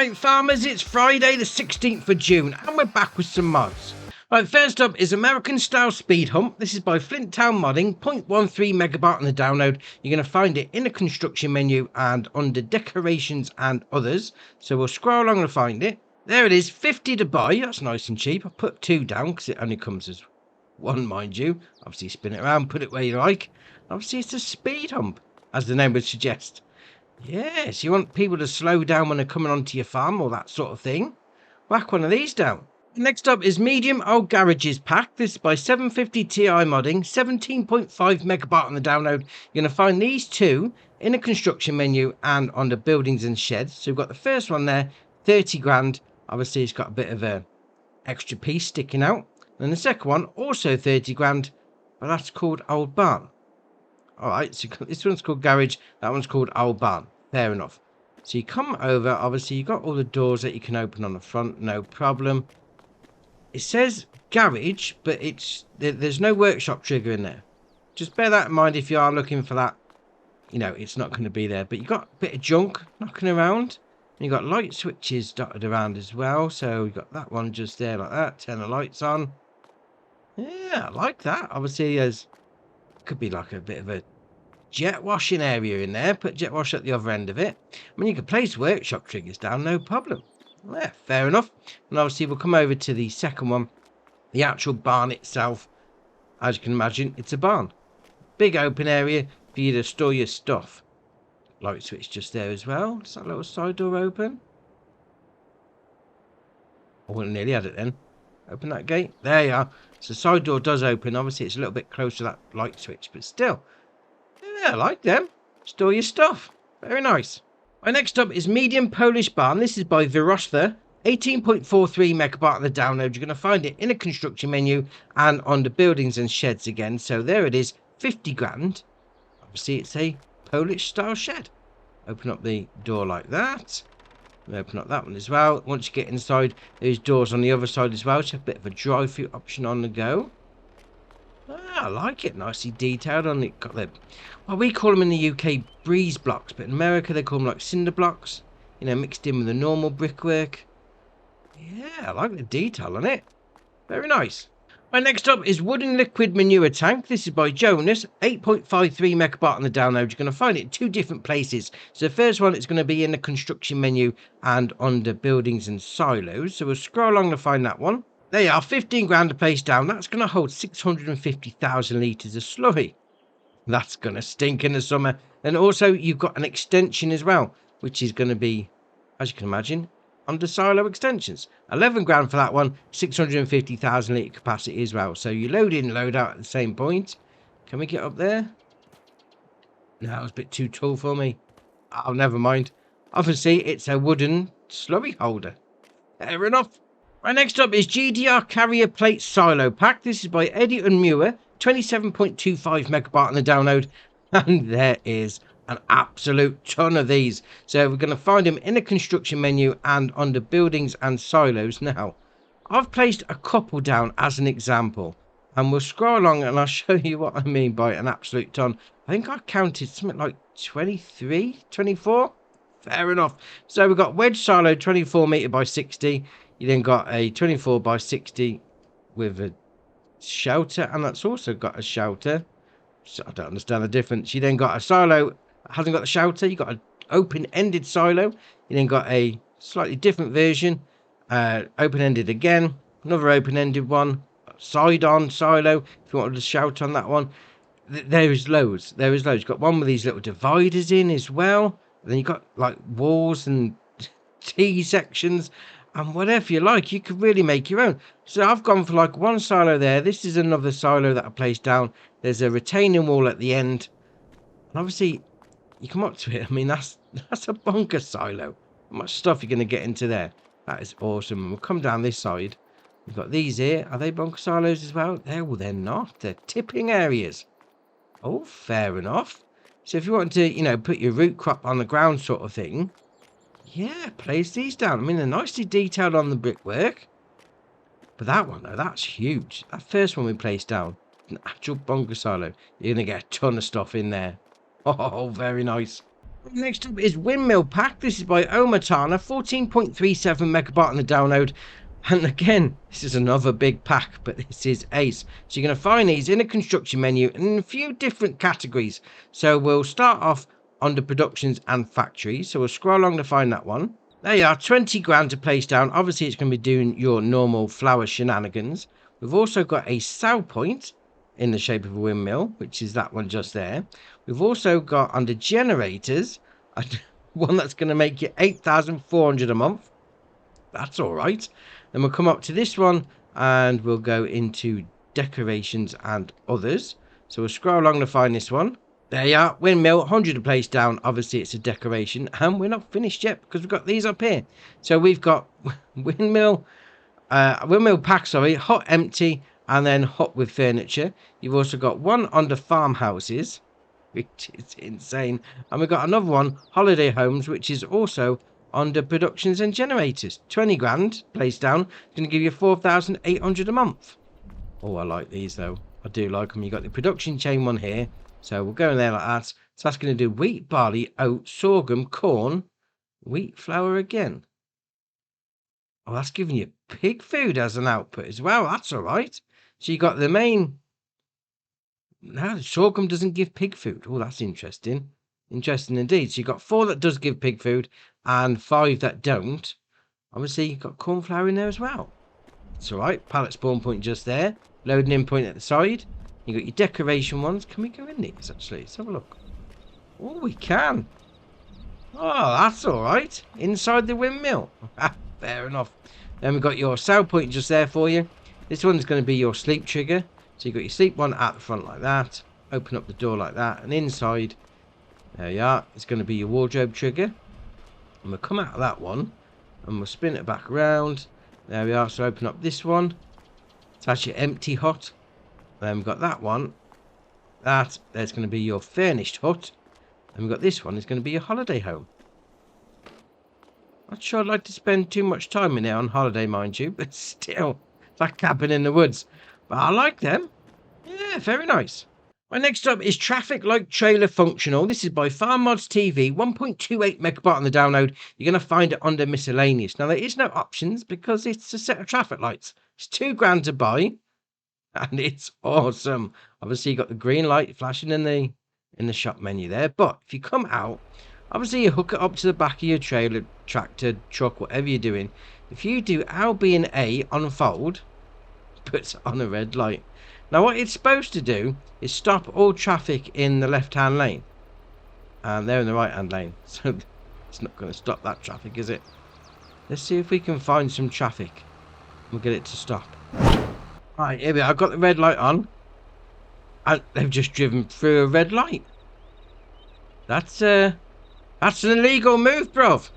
Right, farmers, it's Friday the 16th of June, and we're back with some mods. Right, first up is American Style Speed Hump. This is by Flint Town Modding, 0.13 megabyte on the download. You're going to find it in the construction menu and under decorations and others. So we'll scroll along to find it. There it is, 50 to buy. That's nice and cheap. I put 2 down because it only comes as 1, mind you. Obviously spin it around, put it where you like. Obviously it's a speed hump, as the name would suggest. Yes, you want people to slow down when they're coming onto your farm or that sort of thing. Whack one of these down. Next up is Medium Old Garages Pack. This is by 750 Ti Modding, 17.5 megabyte on the download. You're going to find these two in the construction menu and on the buildings and sheds. So we've got the first one there, 30 grand. Obviously it's got a bit of a extra piece sticking out. And the second one, also 30 grand, but that's called Old Barn. Alright, so this one's called Garage, that one's called Old Barn. Fair enough. So you come over, obviously you've got all the doors that you can open on the front, no problem. It says garage, but there's no workshop trigger in there. Just bear that in mind if you are looking for that. You know, it's not going to be there. But you've got a bit of junk knocking around. And you've got light switches dotted around as well. So you've got that one just there like that. Turn the lights on. Yeah, I like that. Obviously, there's could be like a bit of a jet washing area in there. Put jet wash at the other end of it. I mean, you can place workshop triggers down, no problem. Yeah, fair enough. And obviously we'll come over to the second one, the actual barn itself. As you can imagine, it's a barn, big open area for you to store your stuff. Light switch just there as well. Is that little side door open? I wouldn't nearly had it then. Open that gate. There you are. So the side door does open. Obviously it's a little bit close to that light switch, but still, yeah, I like them. Store your stuff. Very nice. Right, next up is Medium Polish Barn. This is by Virostha, 18.43 megabyte on the download. You're going to find it in the construction menu and on the buildings and sheds again. So there it is, 50 grand. Obviously it's a Polish style shed. Open up the door like that. And open up that one as well. Once you get inside, there's doors on the other side as well. So a bit of a drive-through option on the go. I like it, nicely detailed on it. Got the, well, we call them in the UK breeze blocks, but in America they call them like cinder blocks, you know, mixed in with the normal brickwork. Yeah, I like the detail on it. Very nice. Right, next up is Wooden Liquid Manure Tank. This is by Jonas, 8.53 megabyte on the download. You're going to find it in 2 different places. So the first one is going to be in the construction menu and under buildings and silos. So we'll scroll along to find that one. There you are, 15 grand to place down. That's going to hold 650,000 litres of slurry. That's going to stink in the summer. And also, you've got an extension as well, which is going to be, as you can imagine, under silo extensions. 11 grand for that one, 650,000 litre capacity as well. So you load in, load out at the same point. Can we get up there? No, it was a bit too tall for me. Oh, never mind. Obviously, it's a wooden slurry holder. Fair enough. Right, next up is GDR Carrier Plate Silo Pack. This is by Eddie and Muir, 27.25 megabyte on the download. And there is an absolute ton of these. So we're going to find them in the construction menu and under buildings and silos. Now, I've placed a couple down as an example. And we'll scroll along and I'll show you what I mean by an absolute ton. I think I counted something like 23, 24. Fair enough. So we've got wedge silo 24 metre by 60. You then got a 24 by 60 with a shelter, and that's also got a shelter. So I don't understand the difference. You then got a silo, hasn't got the shelter. You got an open-ended silo. You then got a slightly different version, open-ended again, another open-ended one, side-on silo. If you wanted a shelter on that one, there is loads. There is loads. You've got one with these little dividers in as well. And then you got like walls and T sections. And whatever you like, you could really make your own. So I've gone for like one silo there. This is another silo that I placed down. There's a retaining wall at the end. And obviously, you come up to it. I mean, that's a bunker silo. How much stuff you're going to get into there? That is awesome. And we'll come down this side. We've got these here. Are they bunker silos as well? Well, they're not. They're tipping areas. Oh, fair enough. So if you want to, you know, put your root crop on the ground sort of thing, yeah, place these down. I mean, they're nicely detailed on the brickwork. But that one, though, that's huge. That first one we placed down, an actual bunker silo. You're going to get a ton of stuff in there. Oh, very nice. Next up is Windmill Pack. This is by Omatana, 14.37 megabyte on the download. And again, this is another big pack, but this is ace. So you're going to find these in a construction menu and in a few different categories. So we'll start off under productions and factories. So we'll scroll along to find that one. There you are, 20 grand to place down. Obviously, it's going to be doing your normal flower shenanigans. We've also got a sell point in the shape of a windmill, which is that one just there. We've also got under generators, one that's going to make you 8,400 a month. That's all right. Then we'll come up to this one and we'll go into decorations and others. So we'll scroll along to find this one. There you are, windmill, 100 a place down. Obviously, it's a decoration, and we're not finished yet because we've got these up here. So we've got windmill pack, sorry, hut empty, and then hut with furniture. You've also got one under farmhouses, which is insane, and we've got another one, holiday homes, which is also under productions and generators. 20 grand place down, going to give you 4,800 a month. Oh, I like these though. I do like them. You got the production chain one here. So we'll go in there like that. So that's going to do wheat, barley, oat, sorghum, corn, wheat, flour again. Oh, that's giving you pig food as an output as well. That's all right. So you got the main. No, sorghum doesn't give pig food. Oh, that's interesting. Interesting indeed. So you got 4 that does give pig food and 5 that don't. Obviously, you've got corn flour in there as well. It's all right. Pallet spawn point just there. Loading in point at the side. You got your decoration ones. Can we go in these actually? Let's have a look. Oh, we can. Oh, that's all right. Inside the windmill. Fair enough. Then we've got your sell point just there for you. This one's going to be your sleep trigger. So you've got your sleep one at the front like that. Open up the door like that. And inside, there you are. It's going to be your wardrobe trigger. And we'll come out of that one. And we'll spin it back around. There we are. So open up this one. It's actually empty hut. Then we've got that one. There's going to be your furnished hut. And we've got this one. It's going to be your holiday home. Not sure I'd like to spend too much time in there on holiday, mind you. But still, it's like cabin in the woods. But I like them. Yeah, very nice. Right, next up is Traffic Light Trailer Functional. This is by Farm Mods TV. 1.28 megabyte on the download. You're going to find it under miscellaneous. Now, there is no options because it's a set of traffic lights. It's 2 grand to buy. And it's awesome. Obviously, you got the green light flashing in the shop menu there. But if you come out, obviously you hook it up to the back of your trailer, tractor, truck, whatever you're doing. If you do L, B, and A unfold, puts on a red light. Now, what it's supposed to do is stop all traffic in the left-hand lane, and they're in the right-hand lane. So it's not going to stop that traffic, is it? Let's see if we can find some traffic. We'll get it to stop. Right, here we are. I've got the red light on. And they've just driven through a red light. That's an illegal move, bruv.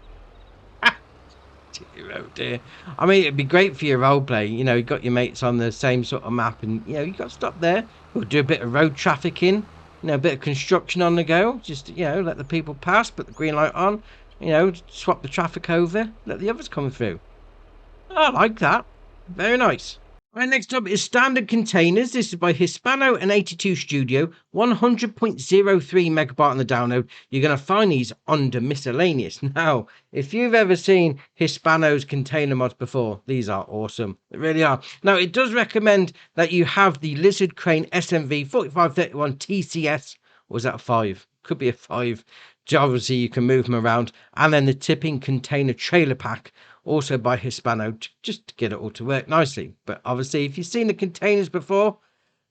Dear, oh dear. I mean, it'd be great for your roleplay. You know, you got your mates on the same sort of map and, you know, you got to stop there. We'll do a bit of road trafficking. You know, a bit of construction on the go. Just, you know, let the people pass, put the green light on. You know, swap the traffic over. Let the others come through. I like that. Very nice. Right, next up is Standard Containers. This is by Hispano and 82 Studio. 100.03 megabyte on the download. You're going to find these under miscellaneous. Now, if you've ever seen Hispano's container mods before, these are awesome. They really are. Now, it does recommend that you have the Lizard Crane SMV 4531 TCS. Or was that a 5? Could be a 5. So obviously, you can move them around. And then the Tipping Container Trailer Pack. Also by Hispano, just to get it all to work nicely. But obviously, if you've seen the containers before,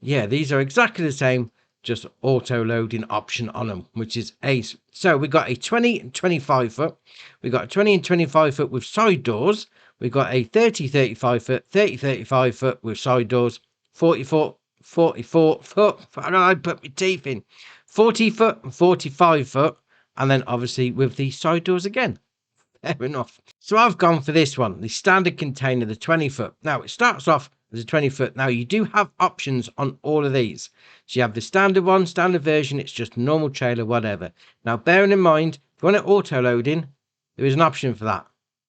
yeah, these are exactly the same, just auto-loading option on them, which is ace. So we've got a 20 and 25 foot. We've got a 20 and 25 foot with side doors. We've got a 30, 35 foot, 30, 35 foot with side doors. 44 foot. I put my teeth in. 40 foot and 45 foot. And then obviously with the side doors again. Fair enough. So I've gone for this one, the standard container, the 20 foot. Now it starts off as a 20 foot. Now you do have options on all of these. So you have the standard one, standard version. It's just normal trailer, whatever. Now bearing in mind, if you want it auto loading, there is an option for that.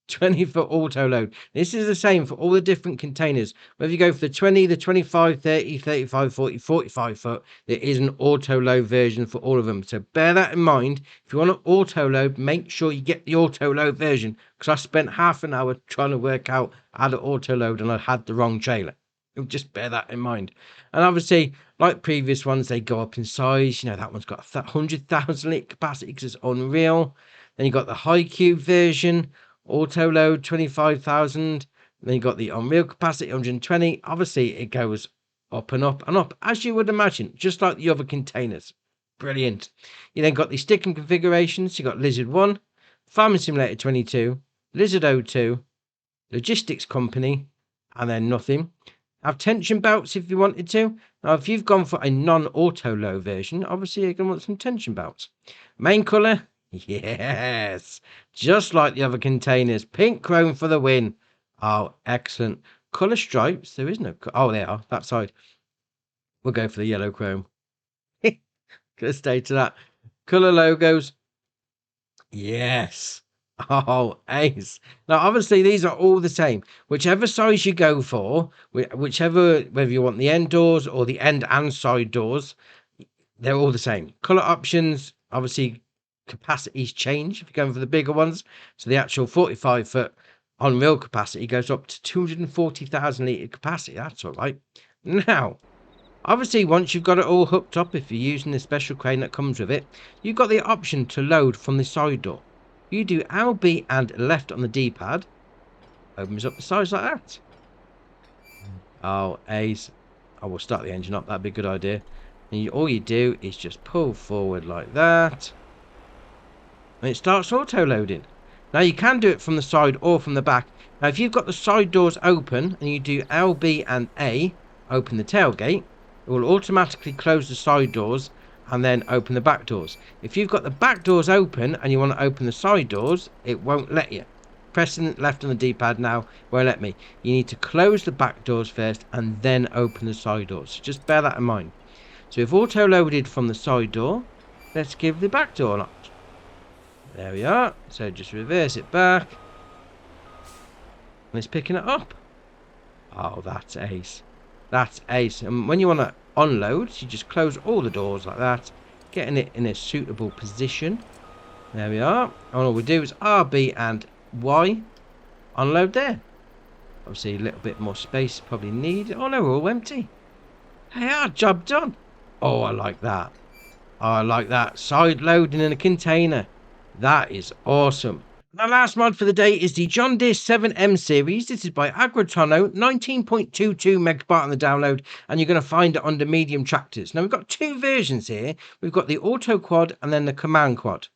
20 foot auto load. This is the same for all the different containers. Whether you go for the 20, the 25, 30, 35, 40, 45 foot, there is an auto load version for all of them. So bear that in mind. If you want to auto load, make sure you get the auto load version, because I spent half an hour trying to work out how to auto load and I had the wrong trailer. Just bear that in mind. And obviously, like previous ones, they go up in size. You know, that one's got 100,000 litre capacity because it's unreal. Then you got the high cube version, auto load 25,000. Then you got the unreal capacity 120. Obviously, it goes up and up and up, as you would imagine, just like the other containers. Brilliant. You then got the sticking configurations. You got Lizard 1, Farming Simulator 22, Lizard 02, Logistics Company, and then nothing. Have tension belts if you wanted to. Now, if you've gone for a non-auto low version, obviously you're going to want some tension belts. Main colour, yes, just like the other containers. Pink chrome for the win. Oh, excellent. Colour stripes, there is no... Oh, they are, that side. We'll go for the yellow chrome. Gonna stay to that. Colour logos, yes. Oh, ace. Now, obviously, these are all the same. Whichever size you go for, whichever, whether you want the end doors or the end and side doors, they're all the same. Color options, obviously, capacities change if you're going for the bigger ones. So the actual 45 foot unreal capacity goes up to 240,000 litre capacity. That's all right. Now, obviously, once you've got it all hooked up, if you're using the special crane that comes with it, you've got the option to load from the side door. You do LB and left on the D-pad, opens up the sides like that. Oh, ace. I will start the engine up, that'd be a good idea. And all you do is just pull forward like that, and it starts auto-loading. Now, you can do it from the side or from the back. Now, if you've got the side doors open, and you do LB and A, open the tailgate, it will automatically close the side doors and then open the back doors. If you've got the back doors open and you want to open the side doors, it won't let you. Pressing left on the D-pad now won't let me. You need to close the back doors first and then open the side doors. Just bear that in mind. So if auto loaded from the side door, let's give the back door an option. There we are. So just reverse it back, and it's picking it up. Oh, that's ace. That's ace. And when you want to unload, you just close all the doors like that, getting it in a suitable position. There we are. And all we do is RB and Y, unload there. Obviously a little bit more space probably needed. Oh no, we're all empty. Hey, job done. Oh, I like that. Oh, I like that. Side loading in a container. That is awesome. The last mod for the day is the John Deere 7M series. This is by Agrotono, 19.22 megabyte on the download, and you're going to find it under medium tractors. Now, we've got two versions here. We've got the auto quad and then the command quad.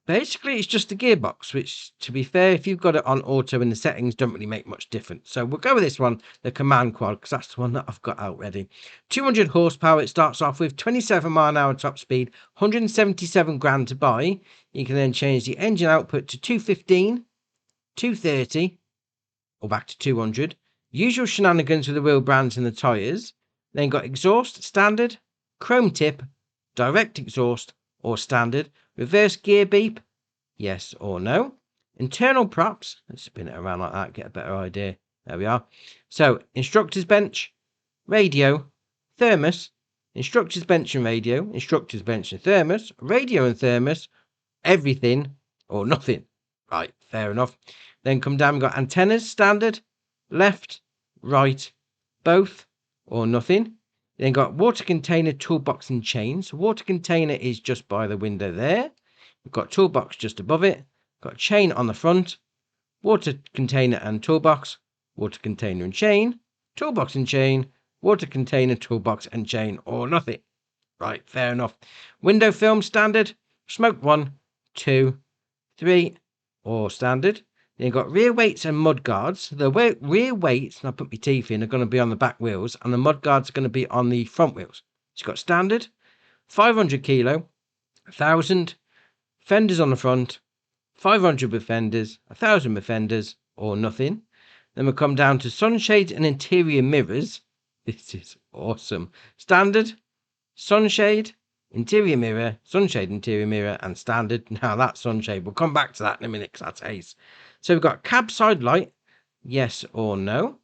Basically, it's just the gearbox, which, to be fair, if you've got it on auto in the settings, don't really make much difference. So we'll go with this one, the command quad, because that's the one that I've got out ready. 200 horsepower, it starts off with 27 mile an hour top speed, 177 grand to buy. You can then change the engine output to 215, 230, or back to 200. Usual shenanigans with the wheel brands and the tyres. Then got exhaust, standard, chrome tip, direct exhaust, or standard. Reverse gear beep, yes or no. Internal props, let's spin it around like that, get a better idea. There we are. So, instructor's bench, radio, thermos, instructor's bench and radio, instructor's bench and thermos, radio and thermos, everything or nothing. Right, fair enough. Then come down, we've got antennas, standard, left, right, both or nothing. Then got water container, toolbox and chain. So water container is just by the window there. We've got toolbox just above it. Got chain on the front. Water container and toolbox. Water container and chain. Toolbox and chain. Water container, toolbox and chain or nothing. Right, fair enough. Window film standard. Smoke 1, 2, 3 or standard. Then you've got rear weights and mud guards. The rear weights, and I put my teeth in, are going to be on the back wheels, and the mud guards are going to be on the front wheels. So you've got standard, 500 kilo, 1,000, fenders on the front, 500 with fenders, 1,000 with fenders, or nothing. Then we'll come down to sunshades and interior mirrors. This is awesome. Standard, sunshade, interior mirror, sunshade interior mirror, and standard. Now that's sunshade. We'll come back to that in a minute because that's ace. So we've got cab side light, yes or no.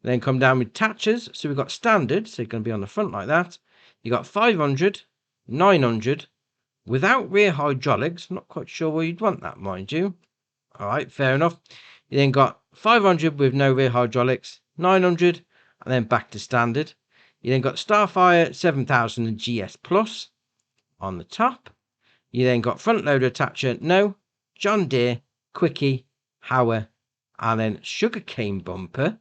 Then come down with touches. So we've got standard, so it's going to be on the front like that. You got 500, 900, without rear hydraulics. Not quite sure where you'd want that, mind you. All right, fair enough. You then got 500 with no rear hydraulics, 900, and then back to standard. You then got Starfire 7000 and GS Plus on the top. You then got front loader attacher, no, John Deere, Quickie, Hauer, and then sugarcane bumper.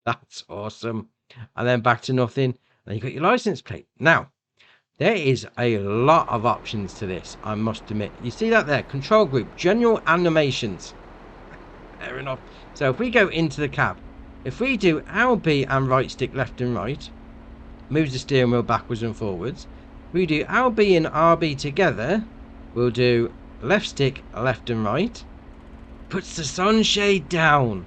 That's awesome. And then back to nothing. And you got your license plate. Now, there is a lot of options to this, I must admit. You see that there? Control group, general animations. Fair enough. So if we go into the cab, if we do LB and right stick left and right, moves the steering wheel backwards and forwards. We do LB and RB together, we'll do left stick left and right. Puts the sunshade down.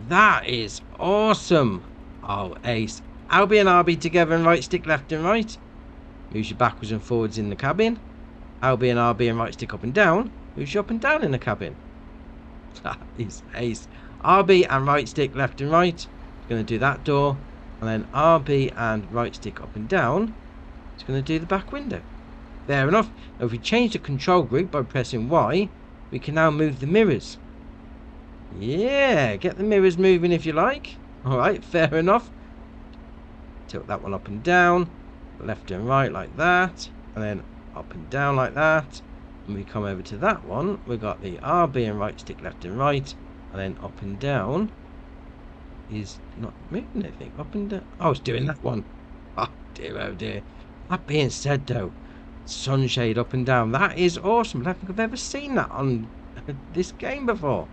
That is awesome. Oh, ace. LB and RB together and right stick left and right. Moves you backwards and forwards in the cabin. LB and RB and right stick up and down. Moves you up and down in the cabin. That is ace. RB and right stick left and right. Going to do that door. And then RB and right stick up and down. It's going to do the back window. Fair enough. Now if we change the control group by pressing Y, we can now move the mirrors. Yeah, get the mirrors moving if you like. Alright, fair enough. Tilt that one up and down. Left and right like that. And then up and down like that. And we come over to that one. We've got the RB and right stick left and right. And then up and down is not moving anything. Up and down. Oh, it's doing that one. Oh dear, oh dear. That being said though, sunshade up and down. That is awesome. I don't think I've ever seen that on this game before.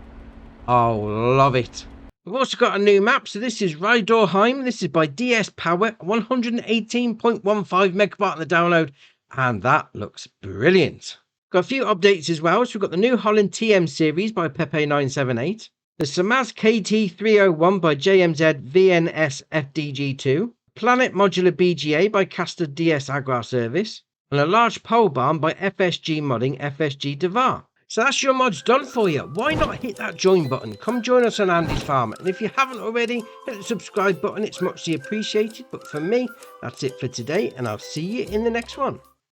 Oh, love it. We've also got a new map. So this is Rydorheim. This is by DS Power. 118.15 megabyte on the download. And that looks brilliant. Got a few updates as well. So we've got the New Holland TM series by Pepe978. The Samaz KT301 by JMZ VNS FDG2. Planet Modular BGA by Castor DS Agrar Service. And a large pole barn by FSG Modding FSG Devar. So that's your mods done for you. Why not hit that join button? Come join us on Andy's Farm. And if you haven't already, hit the subscribe button. It's muchly appreciated. But for me, that's it for today. And I'll see you in the next one.